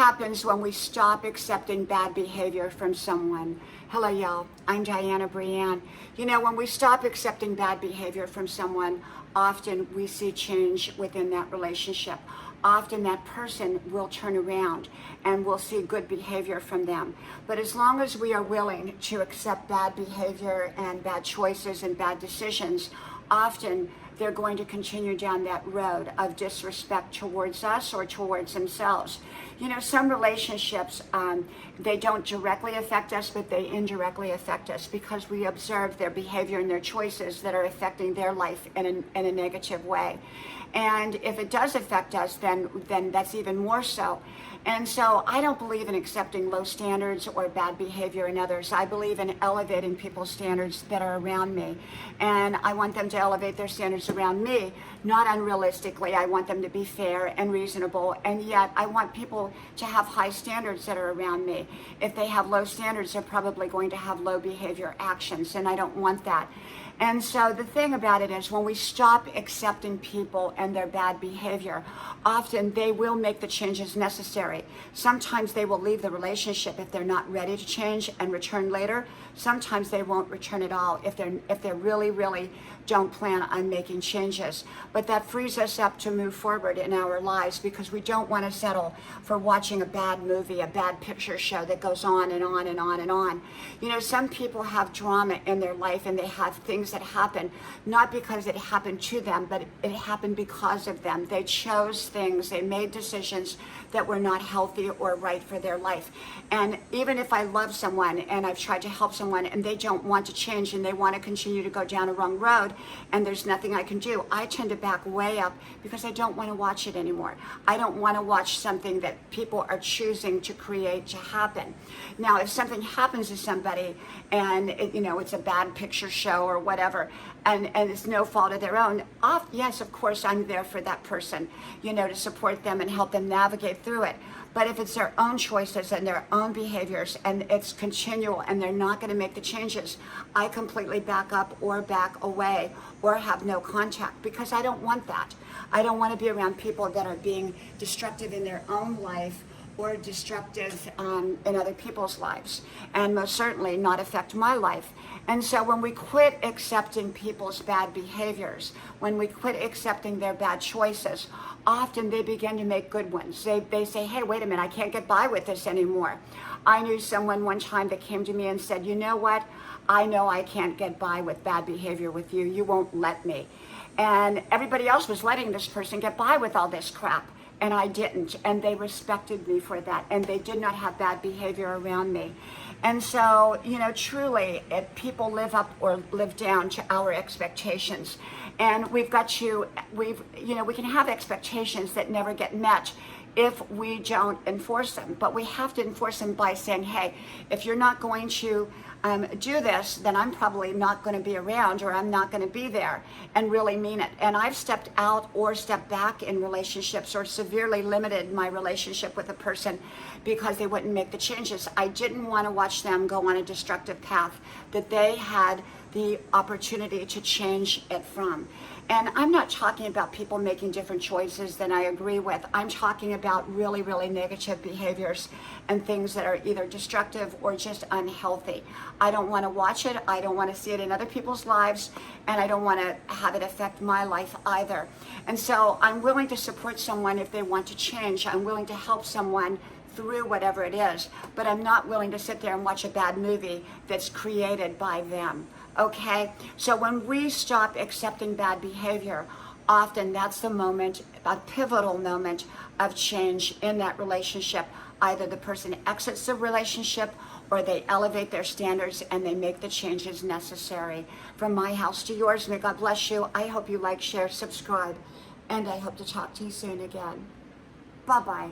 happens when we stop accepting bad behavior from someone? Hello, y'all. I'm Diana Brianne. You know, when we stop accepting bad behavior from someone, often we see change within that relationship. Often that person will turn around and we'll see good behavior from them. But as long as we are willing to accept bad behavior and bad choices and bad decisions, often they're going to continue down that road of disrespect towards us or towards themselves. You know, some relationships, they don't directly affect us, but they indirectly affect us because we observe their behavior and their choices that are affecting their life in a negative way. And if it does affect us, then that's even more so. And so I don't believe in accepting low standards or bad behavior in others. I believe in elevating people's standards that are around me. And I want them to elevate their standards around me, not unrealistically. I want them to be fair and reasonable. And yet I want people to have high standards that are around me. If they have low standards, they're probably going to have low behavior actions. And I don't want that. And so the thing about it is when we stop accepting people and their bad behavior, often they will make the changes necessary. Sometimes they will leave the relationship if they're not ready to change and return later. Sometimes they won't return at all if they really don't plan on making changes. But that frees us up to move forward in our lives because we don't want to settle for watching a bad movie, a bad picture show that goes on and on and on and on. You know, some people have drama in their life and they have things that happen not because it happened to them, but it happened because of them. They chose things, they made decisions that were not healthy or right for their life. And even if I love someone and I've tried to help someone and they don't want to change and they want to continue to go down a wrong road and there's nothing I can do, I tend to back way up because I don't want to watch it anymore. I don't want to watch something that people are choosing to create to happen. Now, if something happens to somebody and it's a bad picture show or whatever, and it's no fault of their own, yes, of course, I'm there for that person, to support them and help them navigate through it. But if it's their own choices and their own behaviors and it's continual and they're not going to make the changes, I completely back up or back away or have no contact because I don't want that. I don't want to be around people that are being destructive in their own life or destructive in other people's lives, and most certainly not affect my life. And so when we quit accepting people's bad behaviors, when we quit accepting their bad choices, often they begin to make good ones. They say, hey, wait a minute, I can't get by with this anymore. I knew someone one time that came to me and said, you know what? I know I can't get by with bad behavior with you. You won't let me. And everybody else was letting this person get by with all this crap. And I didn't, and they respected me for that, and they did not have bad behavior around me. And so, truly, if people live up or live down to our expectations, and we can have expectations that never get met if we don't enforce them, but we have to enforce them by saying, hey, if you're not going to do this, then I'm probably not going to be around or I'm not going to be there, and really mean it. And I've stepped out or stepped back in relationships or severely limited my relationship with a person because they wouldn't make the changes. I didn't want to watch them go on a destructive path that they had the opportunity to change it from. And I'm not talking about people making different choices than I agree with. I'm talking about really negative behaviors and things that are either destructive or just unhealthy. I don't want to watch it. I don't want to see it in other people's lives, and I don't want to have it affect my life either. And so I'm willing to support someone if they want to change. I'm willing to help someone through whatever it is, but I'm not willing to sit there and watch a bad movie that's created by them. Okay, so when we stop accepting bad behavior, often that's the moment, a pivotal moment of change in that relationship. Either the person exits the relationship or they elevate their standards and they make the changes necessary. From my house to yours, may God bless you. I hope you like, share, subscribe, and I hope to talk to you soon again. Bye-bye.